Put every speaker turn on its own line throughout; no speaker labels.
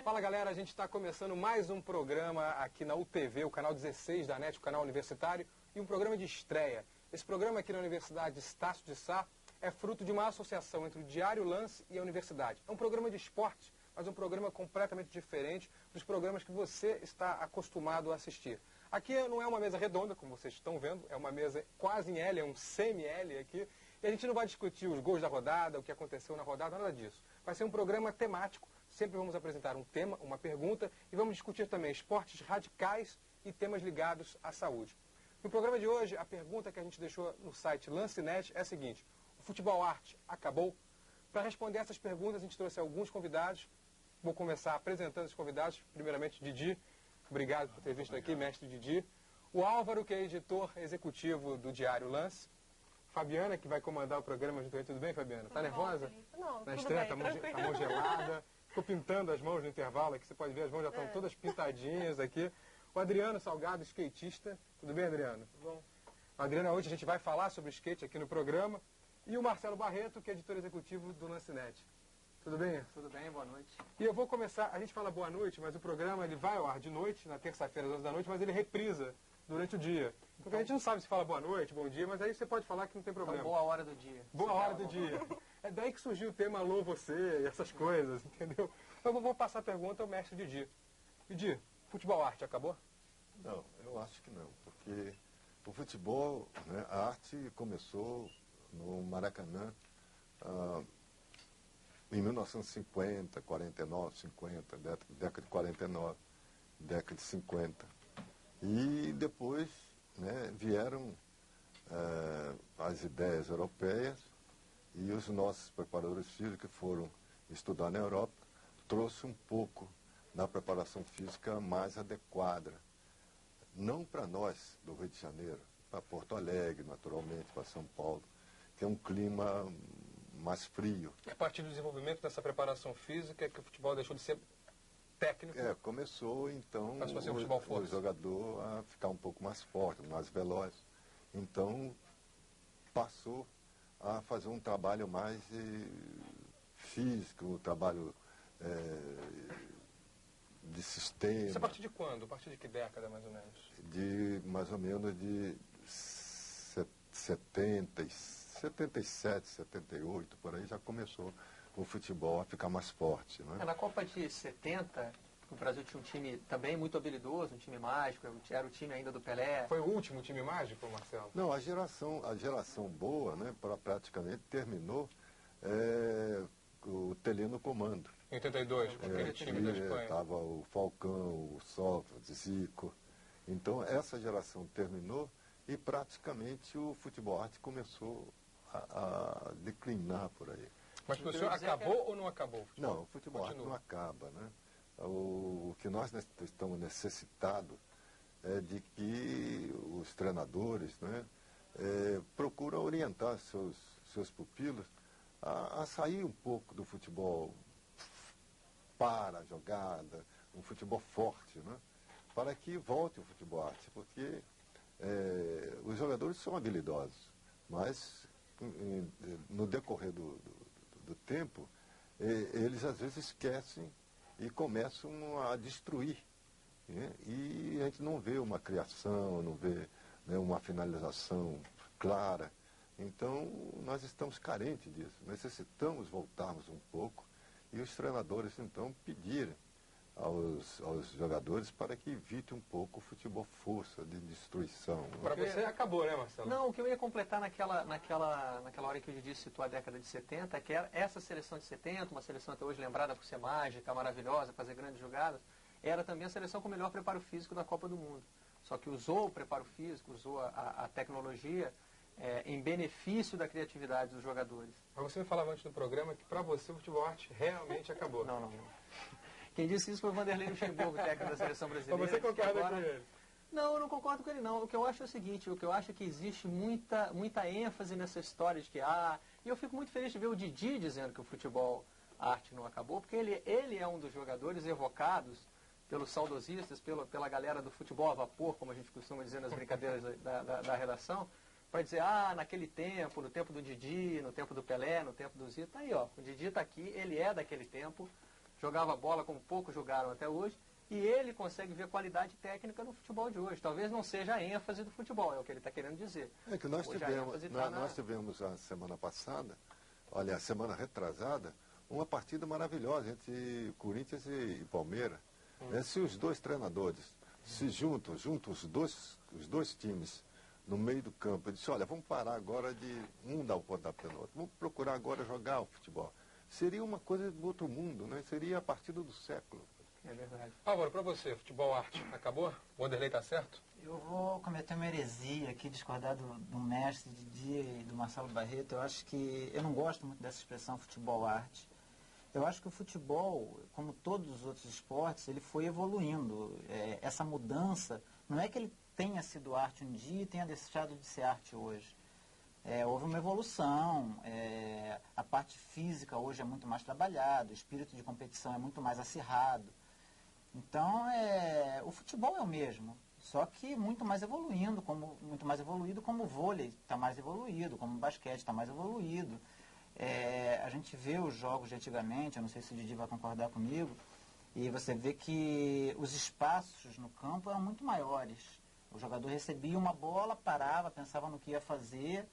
Fala galera, a gente está começando mais um programa aqui na UTV, o canal 16 da NET, o canal universitário, e um programa de estreia. Esse programa aqui na Universidade Estácio de Sá é fruto de uma associação entre o Diário Lance e a universidade. É um programa de esporte, mas um programa completamente diferente dos programas que você está acostumado a assistir. Aqui não é uma mesa redonda, como vocês estão vendo, é uma mesa quase em L, é um semi-L aqui, e a gente não vai discutir os gols da rodada, o que aconteceu na rodada, nada disso. Vai ser um programa temático, sempre vamos apresentar um tema, uma pergunta, e vamos discutir também esportes radicais e temas ligados à saúde. No programa de hoje, a pergunta que a gente deixou no site Lancenet é a seguinte: o futebol arte acabou? Para responder essas perguntas, a gente trouxe alguns convidados. Vou começar apresentando os convidados. Primeiramente, Didi. Obrigado por ter visto aqui, mestre Didi. O Álvaro, que é editor executivo do Diário Lance. Fabiana, que vai comandar o programa junto aí. Tudo bem, Fabiana? Tá nervosa?
Não,
na
tudo
estreia,
bem,
tá mão gelada. Ficou pintando as mãos no intervalo aqui. Você pode ver, as mãos já estão todas pintadinhas aqui. O Adriano Salgado, skatista. Tudo bem, Adriano? Tudo bom. O Adriano, hoje a gente vai falar sobre skate aqui no programa. E o Marcelo Barreto, que é editor executivo do Lancenet. Tudo bem?
Tudo bem, boa noite.
E eu vou começar, a gente fala boa noite, mas o programa ele vai ao ar de noite, na terça-feira às 11 da noite, mas ele reprisa durante o dia. Porque a gente não sabe se fala boa noite, bom dia, mas aí você pode falar que não tem problema.
Então, boa hora do dia.
Boa hora do dia. É daí que surgiu o tema Alô Você e essas coisas, entendeu? Eu vou passar a pergunta ao mestre Didi. Didi, futebol arte acabou?
Não, eu acho que não, porque o futebol, né, a arte começou no Maracanã em 1950, 49, 50, década de 49, década de 50. E depois, né, vieram as ideias europeias e os nossos preparadores físicos que foram estudar na Europa trouxe um pouco da preparação física mais adequada. Não para nós do Rio de Janeiro, para Porto Alegre, naturalmente, para São Paulo, que é um clima mais frio.
E a partir do desenvolvimento dessa preparação física é que o futebol deixou de ser técnico?
Começou então
o
jogador a ficar um pouco mais forte, mais veloz. Então passou a fazer um trabalho mais físico, um trabalho de sistema.
Isso a partir de quando? A partir de que década, mais ou menos?
De mais ou menos de 77, 78, por aí já começou o futebol a ficar mais forte. Né?
Na Copa de 70, o Brasil tinha um time também muito habilidoso, um time mágico, era o time ainda do Pelé.
Foi o último time mágico, Marcelo?
Não, a geração boa, né, praticamente terminou o Telê no comando.
Em 82, com aquele time da Espanha.
Estava o Falcão, o Sócrates, Zico. Então essa geração terminou e praticamente o futebol arte começou a declinar por aí.
Mas para o senhor acabou ou não acabou?
Não, o futebol arte não acaba, né? O que nós estamos necessitados é de que os treinadores, né, procuram orientar seus pupilos a sair um pouco do futebol para a jogada, um futebol forte, né, para que volte o futebol arte, porque os jogadores são habilidosos, mas no decorrer do tempo, eles às vezes esquecem e começam a destruir. Né? E a gente não vê uma criação, não vê, né, uma finalização clara. Então, nós estamos carentes disso. Necessitamos voltarmos um pouco e os treinadores, então, pedirem aos jogadores para que evite um pouco o futebol força de destruição.
Para você acabou, né, Marcelo?
Não, o que eu ia completar naquela hora que o Didi citou a década de 70, é que essa seleção de 70, uma seleção até hoje lembrada por ser mágica, maravilhosa, fazer grandes jogadas, era também a seleção com o melhor preparo físico da Copa do Mundo. Só que usou o preparo físico, usou a tecnologia em benefício da criatividade dos jogadores.
Mas você me falava antes do programa que para você o futebol arte realmente acabou.
Não. Quem disse isso foi o Vanderlei Luxemburgo, técnico da seleção brasileira.
Mas você concorda com ele?
Não, eu não concordo com ele não. O que eu acho é o seguinte, o que eu acho é que existe muita ênfase nessa história de que e eu fico muito feliz de ver o Didi dizendo que o futebol arte não acabou, porque ele é um dos jogadores evocados pelos saudosistas, pela galera do futebol a vapor, como a gente costuma dizer nas brincadeiras da redação, para dizer, naquele tempo, no tempo do Didi, no tempo do Pelé, no tempo do Zito, tá aí, ó, o Didi está aqui, ele é daquele tempo, jogava bola como poucos jogaram até hoje, e ele consegue ver qualidade técnica no futebol de hoje. Talvez não seja a ênfase do futebol, é o que ele está querendo dizer.
É que nós
Hoje
nós tivemos a semana passada, olha, a semana retrasada, uma partida maravilhosa entre Corinthians e Palmeiras. Se os dois treinadores se juntam os dois times no meio do campo, e disse, olha, vamos parar agora de um dar o pontapé no outro, vamos procurar agora jogar o futebol. Seria uma coisa do outro mundo, né? Seria a partida do século.
É verdade.
Álvaro, para você, futebol arte, acabou? O Wanderlei tá certo?
Eu vou cometer uma heresia aqui, discordar do mestre Didier e do Marcelo Barreto. Eu acho que, eu não gosto muito dessa expressão futebol arte. Eu acho que o futebol, como todos os outros esportes, ele foi evoluindo. Essa mudança, não é que ele tenha sido arte um dia e tenha deixado de ser arte hoje. Houve uma evolução, a parte física hoje é muito mais trabalhada, o espírito de competição é muito mais acirrado. Então, o futebol é o mesmo, só que muito mais evoluindo, como o vôlei está mais evoluído, como o basquete está mais evoluído. A gente vê os jogos de antigamente, eu não sei se o Didi vai concordar comigo, e você vê que os espaços no campo eram muito maiores. O jogador recebia uma bola, parava, pensava no que ia fazer,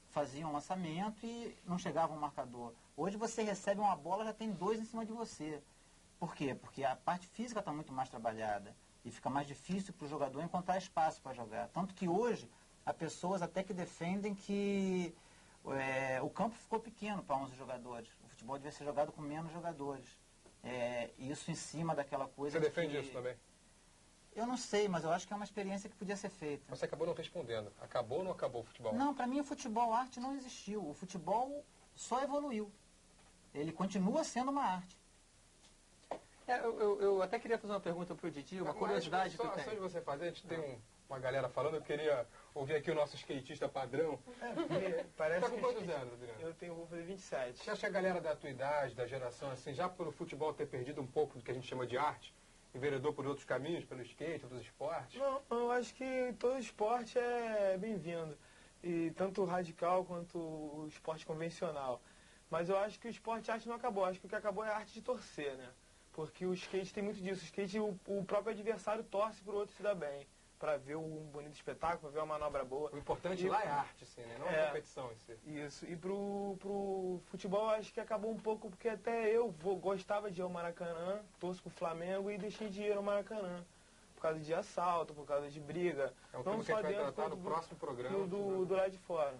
fazia um lançamento e não chegava um marcador. Hoje você recebe uma bola, já tem dois em cima de você. Por quê? Porque a parte física está muito mais trabalhada e fica mais difícil para o jogador encontrar espaço para jogar. Tanto que hoje há pessoas até que defendem que o campo ficou pequeno para 11 jogadores. O futebol devia ser jogado com menos jogadores. Isso em cima daquela coisa.
Você defende isso também?
Eu não sei, mas eu acho que é uma experiência que podia ser feita.
Você acabou não respondendo. Acabou ou não acabou o futebol?
Não, para mim o futebol arte não existiu. O futebol só evoluiu. Ele continua sendo uma arte.
Eu até queria fazer uma pergunta para o Didi, uma curiosidade que eu tenho.
Só de você fazer, a gente tem uma galera falando, eu queria ouvir aqui o nosso skatista padrão.
Parece
Tá com quantos anos, Adriano?
Eu tenho, vou fazer 27.
Você acha que a galera da tua idade, da geração, assim, já pelo futebol ter perdido um pouco do que a gente chama de arte, enveredou por outros caminhos, pelo skate, outros esportes?
Não, eu acho que todo esporte é bem-vindo. E tanto o radical quanto o esporte convencional. Mas eu acho que o esporte arte não acabou. Acho que o que acabou é a arte de torcer, né? Porque o skate tem muito disso. O skate, o próprio adversário torce para o outro se dar bem. Para ver um bonito espetáculo, para ver uma manobra boa.
O importante lá é a arte, sim, né? Não a competição em si.
Isso. E pro futebol, acho que acabou um pouco, porque até eu gostava de ir ao Maracanã, torço pro Flamengo e deixei de ir ao Maracanã. Por causa de assalto, por causa de briga.
É um tema que a gente vai tratar no próximo programa.
Do lado de fora.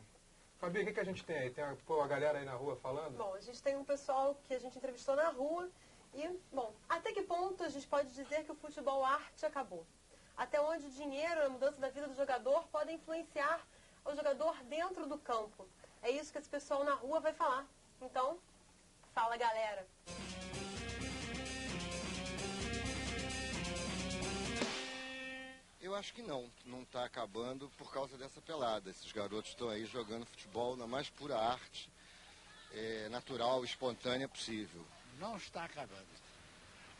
Fabi, o que a gente tem aí? Tem a galera aí na rua falando?
Bom, a gente tem um pessoal que a gente entrevistou na rua e, bom, até que ponto a gente pode dizer que o futebol arte acabou? Até onde o dinheiro e a mudança da vida do jogador podem influenciar o jogador dentro do campo? É isso que esse pessoal na rua vai falar. Então, fala, galera!
Eu acho que não está acabando por causa dessa pelada. Esses garotos estão aí jogando futebol na mais pura arte, natural, espontânea possível.
Não está acabando.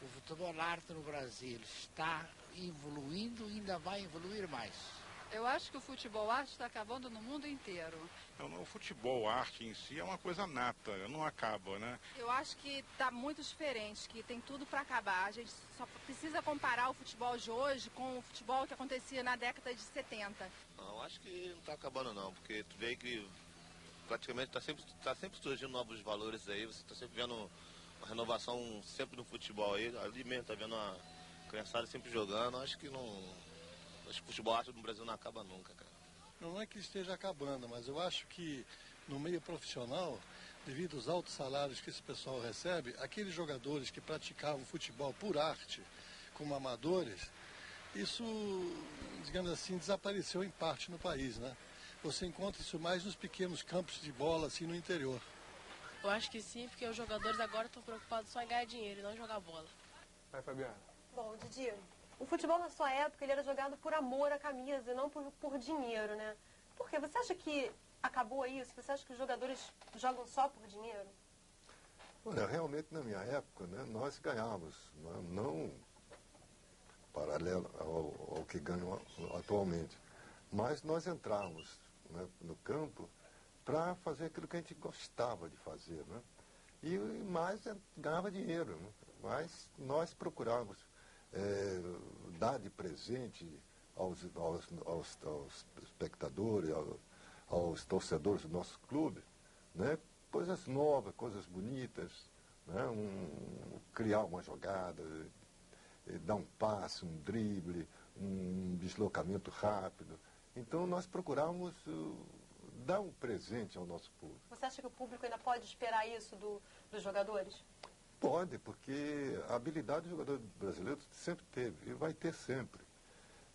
O futebol arte no Brasil está evoluindo e ainda vai evoluir mais.
Eu acho que o futebol arte está acabando no mundo inteiro.
O futebol arte em si é uma coisa nata, não acaba, né?
Eu acho que está muito diferente, que tem tudo para acabar. A gente só precisa comparar o futebol de hoje com o futebol que acontecia na década de 70.
Não, acho que não está acabando não, porque tu vê que praticamente tá sempre surgindo novos valores aí, você está sempre vendo uma renovação sempre no futebol aí, ali mesmo tá vendo a criançada sempre jogando, acho que o futebol arte no Brasil não acaba nunca, cara.
Não é que esteja acabando, mas eu acho que no meio profissional, devido aos altos salários que esse pessoal recebe, aqueles jogadores que praticavam futebol por arte, como amadores, isso, digamos assim, desapareceu em parte no país, né? Você encontra isso mais nos pequenos campos de bola, assim, no interior.
Eu acho que sim, porque os jogadores agora estão preocupados só em ganhar dinheiro e não jogar bola.
Vai, Fabiana.
Bom, Didi, o futebol na sua época ele era jogado por amor à camisa e não por dinheiro, né? Por quê? Você acha que acabou isso? Você acha que os jogadores jogam só por dinheiro?
Olha, realmente na minha época, né, nós ganhávamos, não paralelo ao que ganham atualmente, mas nós entrávamos, né, no campo para fazer aquilo que a gente gostava de fazer, né? E mais ganhava dinheiro, né? Mas nós procuramos dar de presente aos espectadores, aos torcedores do nosso clube, né, coisas novas, coisas bonitas, né, criar uma jogada, dar um passe, um drible, um deslocamento rápido. Então nós procuramos dar um presente ao nosso público.
Você acha que o público ainda pode esperar isso dos jogadores?
Pode, porque a habilidade do jogador brasileiro sempre teve e vai ter sempre.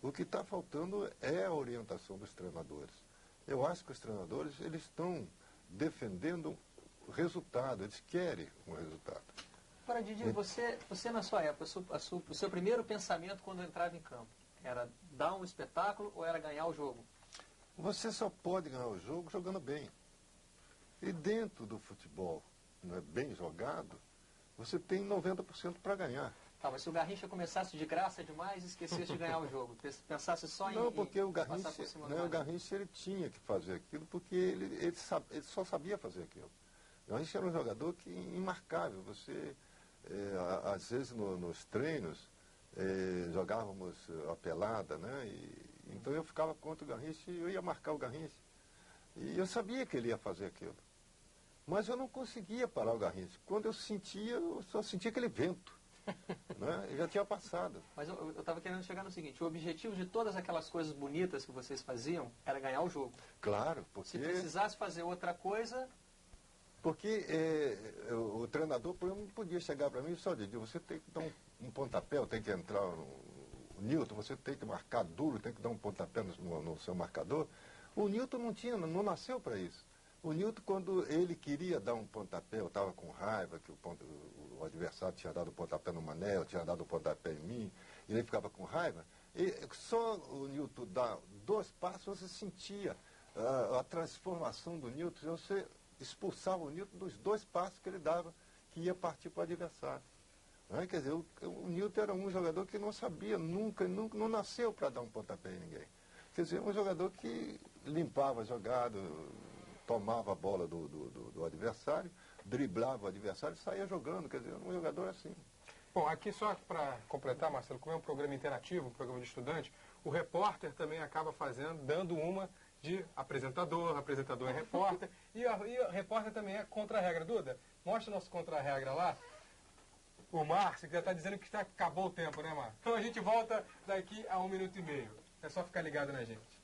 O que está faltando é a orientação dos treinadores. Eu acho que os treinadores eles estão defendendo o resultado, eles querem um resultado.
Agora, Didi, você na sua época, o seu primeiro pensamento quando entrava em campo era dar um espetáculo ou era ganhar o jogo?
Você só pode ganhar o jogo jogando bem. E dentro do futebol, né, bem jogado, você tem 90% para ganhar.
Tá, mas se o Garrincha começasse de graça demais e esquecesse de ganhar o jogo, pensasse só
Não, porque o
passar
Garrincha,
por cima
o Garrincha ele tinha que fazer aquilo, porque ele só sabia fazer aquilo. O Garrincha era um jogador imarcável. Você, às vezes nos treinos, jogávamos a pelada, né? Então eu ficava contra o Garrincha e eu ia marcar o Garrincha. E eu sabia que ele ia fazer aquilo. Mas eu não conseguia parar o Garrincha. Quando eu só sentia aquele vento. Né? Já tinha passado.
Mas eu estava querendo chegar no seguinte, o objetivo de todas aquelas coisas bonitas que vocês faziam era ganhar o jogo.
Claro, porque...
Se precisasse fazer outra coisa...
Porque o treinador, por exemplo, não podia chegar para mim e só dizer, você tem que dar um pontapé, tem que entrar o Newton, você tem que marcar duro, tem que dar um pontapé no seu marcador. O Newton não nasceu para isso. O Newton, quando ele queria dar um pontapé, eu estava com raiva, que o adversário tinha dado o pontapé no Manel, tinha dado o pontapé em mim, e ele ficava com raiva, e só o Newton dar 2 passos, você sentia a transformação do Newton, você expulsava o Newton dos 2 passos que ele dava, que ia partir para o adversário. Quer dizer, o Newton era um jogador que não sabia, nunca não nasceu para dar um pontapé em ninguém. Quer dizer, um jogador que limpava a jogada, tomava a bola do adversário, driblava o adversário e saía jogando. Quer dizer, um jogador assim.
Bom, aqui só para completar, Marcelo, como é um programa interativo, um programa de estudante, o repórter também acaba dando uma de apresentador é repórter, e o repórter também é contra-regra. Duda, mostra o nosso contra-regra lá. O Márcio, que já está dizendo que acabou o tempo, né, Márcio? Então a gente volta daqui a 1 minuto e meio. É só ficar ligado na gente.